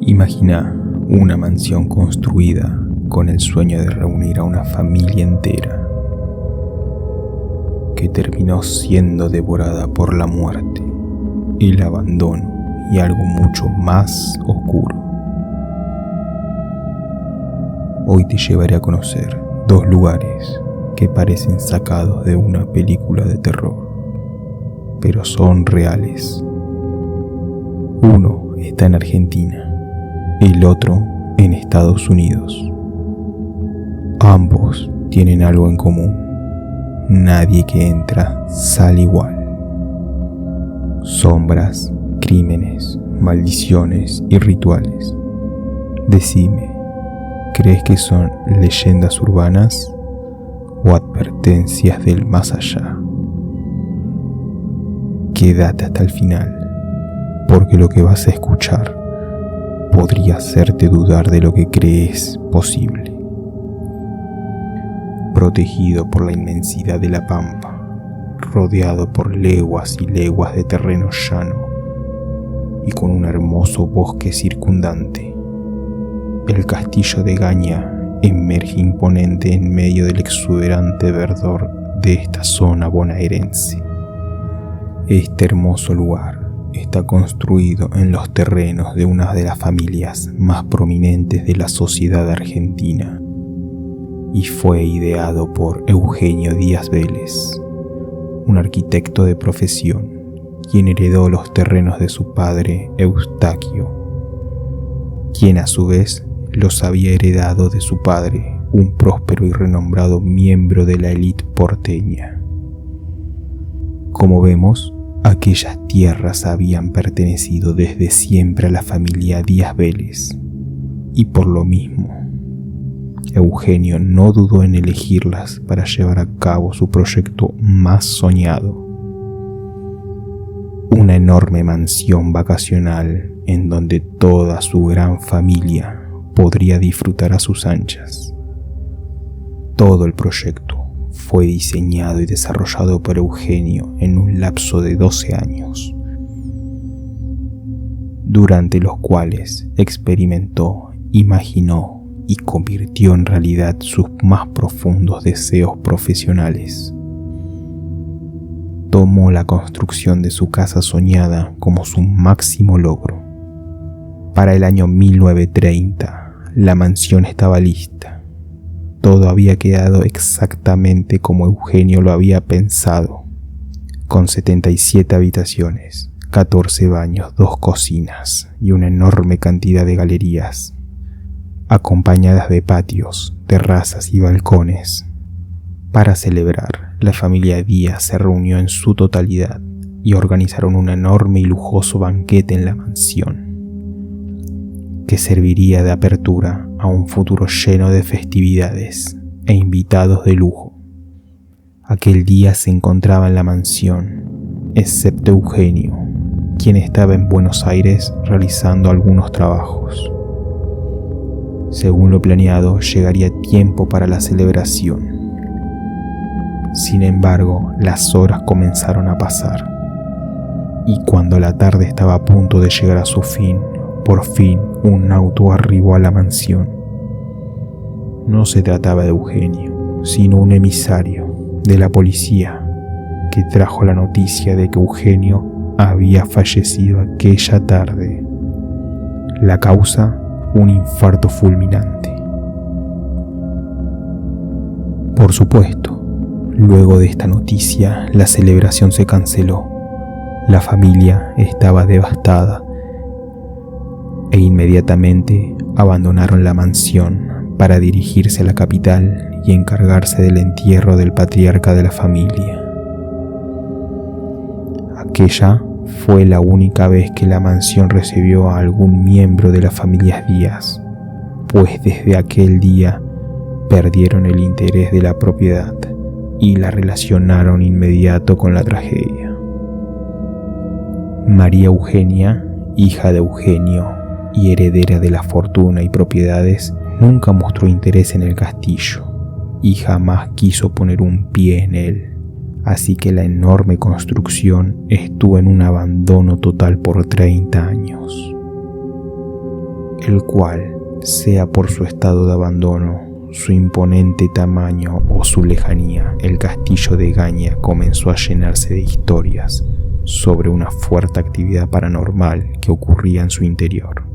Imagina una mansión construida con el sueño de reunir a una familia entera, que terminó siendo devorada por la muerte, el abandono y algo mucho más oscuro. Hoy te llevaré a conocer dos lugares que parecen sacados de una película de terror, pero son reales. Uno está en Argentina, el otro en Estados Unidos. Ambos tienen algo en común: nadie que entra sale igual. Sombras, crímenes, maldiciones y rituales. Decime, ¿crees que son leyendas urbanas o advertencias del más allá? Quédate hasta el final, porque lo que vas a escuchar podría hacerte dudar de lo que crees posible. Protegido por la inmensidad de la pampa, rodeado por leguas y leguas de terreno llano y con un hermoso bosque circundante, el castillo de Gaña emerge imponente en medio del exuberante verdor de esta zona bonaerense. Este hermoso lugar está construido en los terrenos de una de las familias más prominentes de la sociedad argentina y fue ideado por Eugenio Díaz Vélez, un arquitecto de profesión, quien heredó los terrenos de su padre Eustaquio, quien a su vez los había heredado de su padre, un próspero y renombrado miembro de la élite porteña. Como vemos, aquellas tierras habían pertenecido desde siempre a la familia Díaz Vélez, y por lo mismo, Eugenio no dudó en elegirlas para llevar a cabo su proyecto más soñado: una enorme mansión vacacional en donde toda su gran familia podría disfrutar a sus anchas. Todo el proyecto fue diseñado y desarrollado por Eugenio en un lapso de 12 años, durante los cuales experimentó, imaginó y convirtió en realidad sus más profundos deseos profesionales. Tomó la construcción de su casa soñada como su máximo logro. Para el año 1930, la mansión estaba lista. Todo había quedado exactamente como Eugenio lo había pensado, con 77 habitaciones, 14 baños, 2 cocinas y una enorme cantidad de galerías, acompañadas de patios, terrazas y balcones. Para celebrar, la familia Díaz se reunió en su totalidad y organizaron un enorme y lujoso banquete en la mansión, que serviría de apertura a un futuro lleno de festividades e invitados de lujo. Aquel día se encontraba en la mansión, excepto Eugenio, quien estaba en Buenos Aires realizando algunos trabajos. Según lo planeado, llegaría tiempo para la celebración. Sin embargo, las horas comenzaron a pasar, y cuando la tarde estaba a punto de llegar a su fin, por fin un auto arribó a la mansión. No se trataba de Eugenio, sino un emisario de la policía que trajo la noticia de que Eugenio había fallecido aquella tarde. La causa: un infarto fulminante. Por supuesto, luego de esta noticia, la celebración se canceló. La familia estaba devastada e inmediatamente abandonaron la mansión para dirigirse a la capital y encargarse del entierro del patriarca de la familia. Aquella fue la única vez que la mansión recibió a algún miembro de la familia Díaz, pues desde aquel día perdieron el interés de la propiedad y la relacionaron inmediato con la tragedia. María Eugenia, hija de Eugenio y heredera de la fortuna y propiedades, nunca mostró interés en el castillo y jamás quiso poner un pie en él. Así que la enorme construcción estuvo en un abandono total por 30 años. el cual, sea por su estado de abandono, su imponente tamaño o su lejanía, el castillo de Gaña comenzó a llenarse de historias sobre una fuerte actividad paranormal que ocurría en su interior.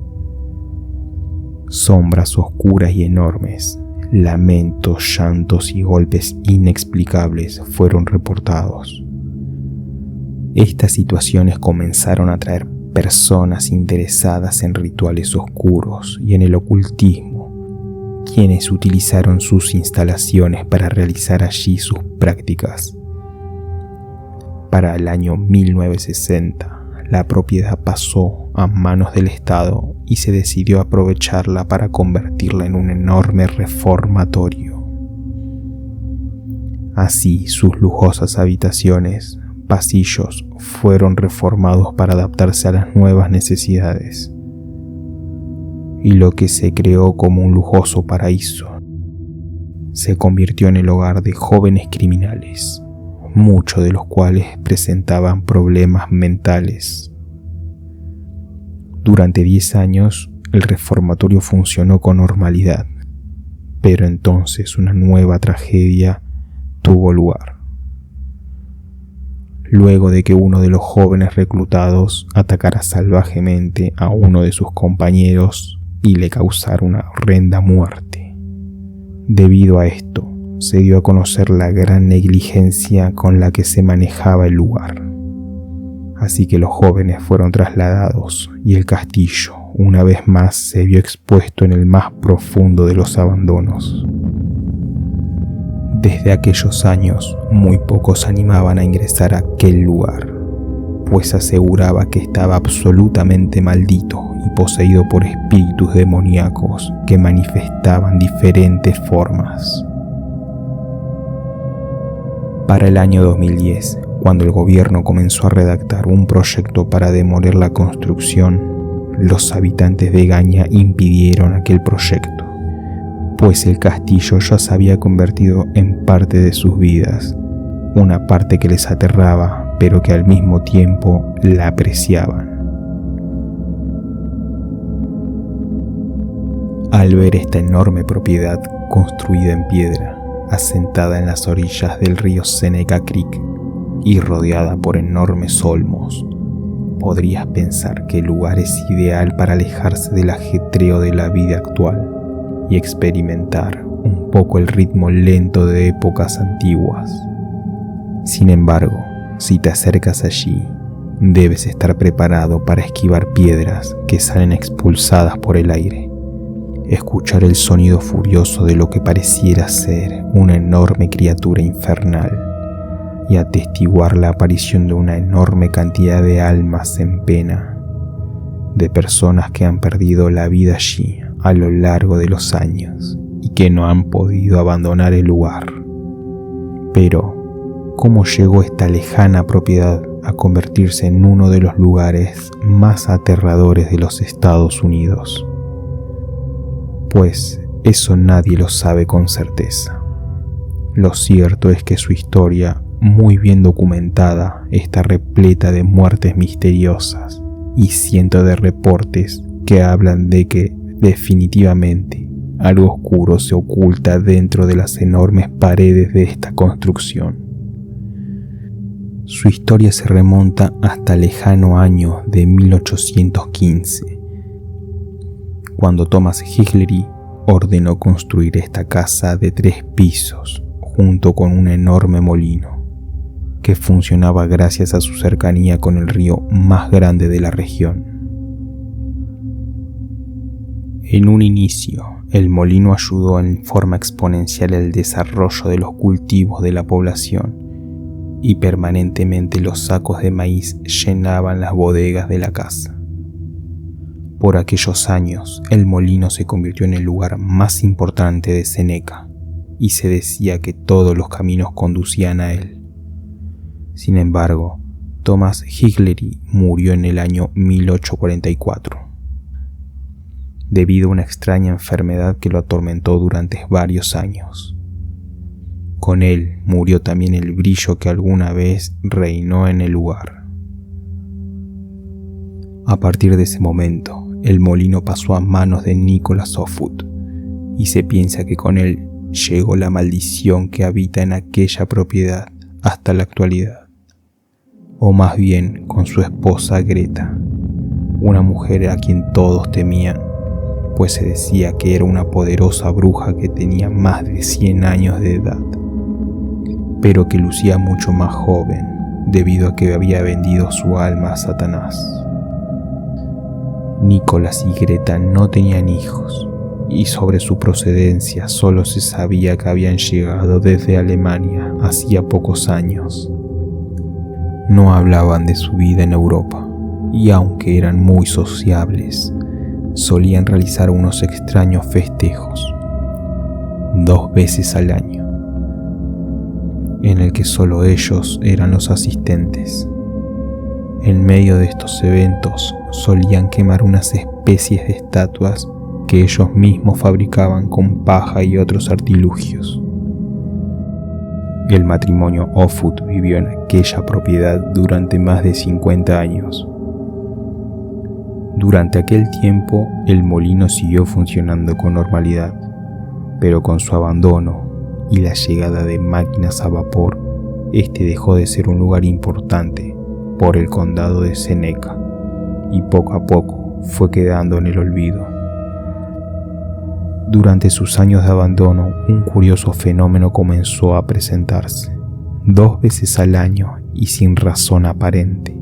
Sombras oscuras y enormes, lamentos, llantos y golpes inexplicables fueron reportados. Estas situaciones comenzaron a atraer personas interesadas en rituales oscuros y en el ocultismo, quienes utilizaron sus instalaciones para realizar allí sus prácticas. Para el año 1960, la propiedad pasó a manos del Estado y se decidió aprovecharla para convertirla en un enorme reformatorio. Así, sus lujosas habitaciones, pasillos, fueron reformados para adaptarse a las nuevas necesidades. Y lo que se creó como un lujoso paraíso se convirtió en el hogar de jóvenes criminales, muchos de los cuales presentaban problemas mentales. Durante 10 años, el reformatorio funcionó con normalidad, pero entonces una nueva tragedia tuvo lugar. Luego de que uno de los jóvenes reclutados atacara salvajemente a uno de sus compañeros y le causara una horrenda muerte. Debido a esto, se dio a conocer la gran negligencia con la que se manejaba el lugar. Así que los jóvenes fueron trasladados y el castillo, una vez más, se vio expuesto en el más profundo de los abandonos. Desde aquellos años, muy pocos se animaban a ingresar a aquel lugar, pues aseguraba que estaba absolutamente maldito y poseído por espíritus demoníacos que manifestaban diferentes formas. Para el año 2010, cuando el gobierno comenzó a redactar un proyecto para demoler la construcción, los habitantes de Gaña impidieron aquel proyecto, pues el castillo ya se había convertido en parte de sus vidas, una parte que les aterraba, pero que al mismo tiempo la apreciaban. Al ver esta enorme propiedad construida en piedra, asentada en las orillas del río Seneca Creek y rodeada por enormes olmos, podrías pensar que el lugar es ideal para alejarse del ajetreo de la vida actual y experimentar un poco el ritmo lento de épocas antiguas. Sin embargo, si te acercas allí, debes estar preparado para esquivar piedras que salen expulsadas por el aire, escuchar el sonido furioso de lo que pareciera ser una enorme criatura infernal y atestiguar la aparición de una enorme cantidad de almas en pena, de personas que han perdido la vida allí a lo largo de los años y que no han podido abandonar el lugar. Pero, ¿cómo llegó esta lejana propiedad a convertirse en uno de los lugares más aterradores de los Estados Unidos? Pues eso nadie lo sabe con certeza. Lo cierto es que su historia, muy bien documentada, está repleta de muertes misteriosas y cientos de reportes que hablan de que definitivamente algo oscuro se oculta dentro de las enormes paredes de esta construcción. Su historia se remonta hasta el lejano año de 1815, cuando Thomas Hickley ordenó construir esta casa de 3 pisos junto con un enorme molino que funcionaba gracias a su cercanía con el río más grande de la región. En un inicio, el molino ayudó en forma exponencial el desarrollo de los cultivos de la población y permanentemente los sacos de maíz llenaban las bodegas de la casa. Por aquellos años, el molino se convirtió en el lugar más importante de Seneca y se decía que todos los caminos conducían a él. Sin embargo, Thomas Hickley murió en el año 1844 debido a una extraña enfermedad que lo atormentó durante varios años. Con él murió también el brillo que alguna vez reinó en el lugar. A partir de ese momento, el molino pasó a manos de Nicholas Offutt y se piensa que con él llegó la maldición que habita en aquella propiedad hasta la actualidad. O más bien con su esposa Greta, una mujer a quien todos temían, pues se decía que era una poderosa bruja que tenía más de 100 años de edad, pero que lucía mucho más joven debido a que había vendido su alma a Satanás. Nicholas y Greta no tenían hijos, y sobre su procedencia solo se sabía que habían llegado desde Alemania hacía pocos años. No hablaban de su vida en Europa, y aunque eran muy sociables, solían realizar unos extraños festejos, 2 veces al año, en el que solo ellos eran los asistentes. En medio de estos eventos solían quemar unas especies de estatuas que ellos mismos fabricaban con paja y otros artilugios. El matrimonio Offutt vivió en aquella propiedad durante más de 50 años. Durante aquel tiempo, el molino siguió funcionando con normalidad, pero con su abandono y la llegada de máquinas a vapor, este dejó de ser un lugar importante por el condado de Seneca y poco a poco fue quedando en el olvido. Durante sus años de abandono, un curioso fenómeno comenzó a presentarse, 2 veces al año y sin razón aparente.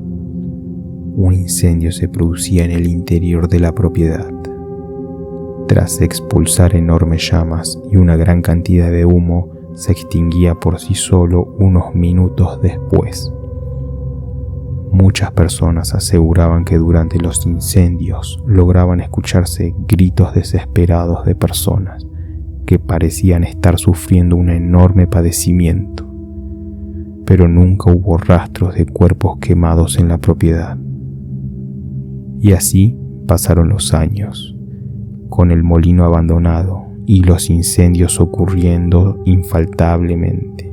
Un incendio se producía en el interior de la propiedad. Tras expulsar enormes llamas y una gran cantidad de humo, se extinguía por sí solo unos minutos después. Muchas personas aseguraban que durante los incendios lograban escucharse gritos desesperados de personas que parecían estar sufriendo un enorme padecimiento, pero nunca hubo rastros de cuerpos quemados en la propiedad. Y así pasaron los años, con el molino abandonado y los incendios ocurriendo infaltablemente.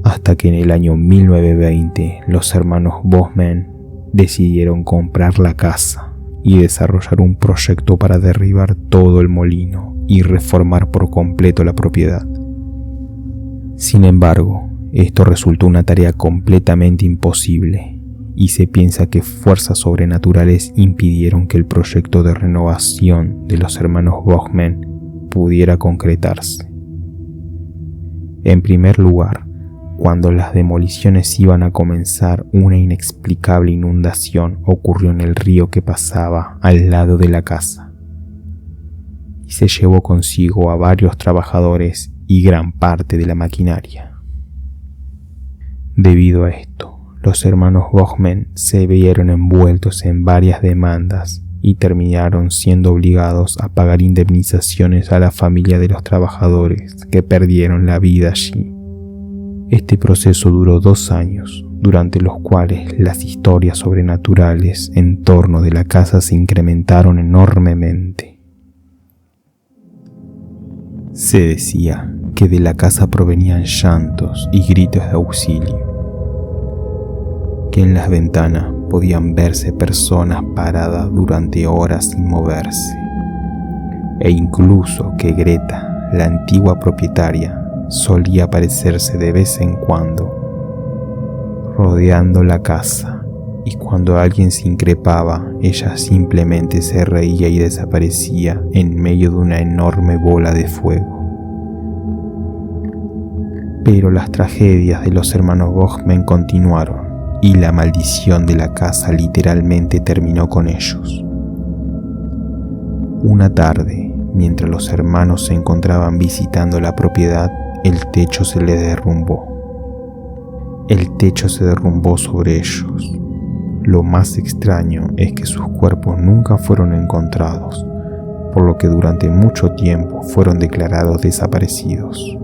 Hasta que en el año 1920 los hermanos Bosman decidieron comprar la casa y desarrollar un proyecto para derribar todo el molino y reformar por completo la propiedad. Sin embargo, esto resultó una tarea completamente imposible y se piensa que fuerzas sobrenaturales impidieron que el proyecto de renovación de los hermanos Bosman pudiera concretarse. En primer lugar, cuando las demoliciones iban a comenzar, una inexplicable inundación ocurrió en el río que pasaba al lado de la casa y se llevó consigo a varios trabajadores y gran parte de la maquinaria. Debido a esto, los hermanos Bosman se vieron envueltos en varias demandas y terminaron siendo obligados a pagar indemnizaciones a la familia de los trabajadores que perdieron la vida allí. Este proceso duró 2 años, durante los cuales las historias sobrenaturales en torno de la casa se incrementaron enormemente. Se decía que de la casa provenían llantos y gritos de auxilio, que en las ventanas podían verse personas paradas durante horas sin moverse, e incluso que Greta, la antigua propietaria, solía aparecerse de vez en cuando, rodeando la casa, y cuando alguien se increpaba, ella simplemente se reía y desaparecía en medio de una enorme bola de fuego. Pero las tragedias de los hermanos Bosman continuaron, y la maldición de la casa literalmente terminó con ellos. Una tarde, mientras los hermanos se encontraban visitando la propiedad, el techo se les derrumbó. El techo se derrumbó sobre ellos. Lo más extraño es que sus cuerpos nunca fueron encontrados, por lo que durante mucho tiempo fueron declarados desaparecidos.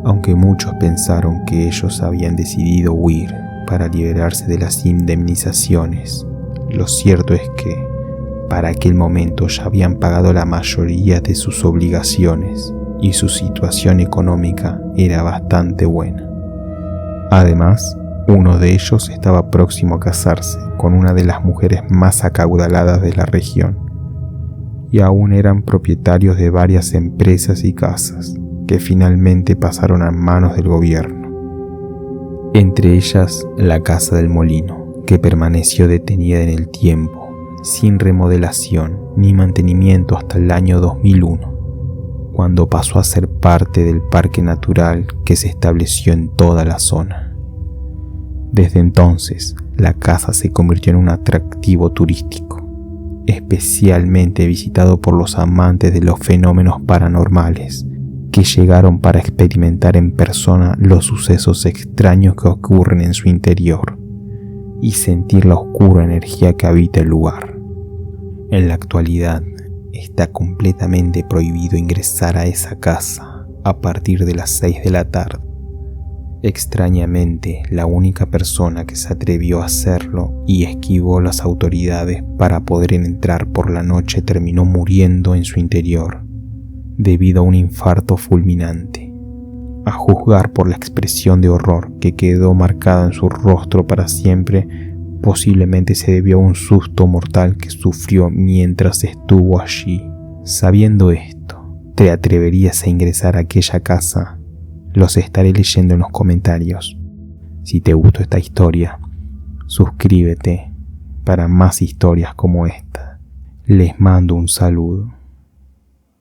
Aunque muchos pensaron que ellos habían decidido huir para liberarse de las indemnizaciones, lo cierto es que, para aquel momento ya habían pagado la mayoría de sus obligaciones y su situación económica era bastante buena. Además, Uno de ellos estaba próximo a casarse con una de las mujeres más acaudaladas de la región, y aún eran propietarios de varias empresas y casas que finalmente pasaron a manos del gobierno. Entre ellas, la Casa del Molino, que permaneció detenida en el tiempo, sin remodelación ni mantenimiento hasta el año 2001, cuando pasó a ser parte del parque natural que se estableció en toda la zona. Desde entonces, la casa se convirtió en un atractivo turístico, especialmente visitado por los amantes de los fenómenos paranormales, que llegaron para experimentar en persona los sucesos extraños que ocurren en su interior y sentir la oscura energía que habita el lugar. En la actualidad, está completamente prohibido ingresar a esa casa a partir de las 6 de la tarde. Extrañamente, la única persona que se atrevió a hacerlo y esquivó las autoridades para poder entrar por la noche terminó muriendo en su interior debido a un infarto fulminante. A juzgar por la expresión de horror que quedó marcada en su rostro para siempre, posiblemente se debió a un susto mortal que sufrió mientras estuvo allí. Sabiendo esto, ¿te atreverías a ingresar a aquella casa? Los estaré leyendo en los comentarios. Si te gustó esta historia, suscríbete para más historias como esta. Les mando un saludo.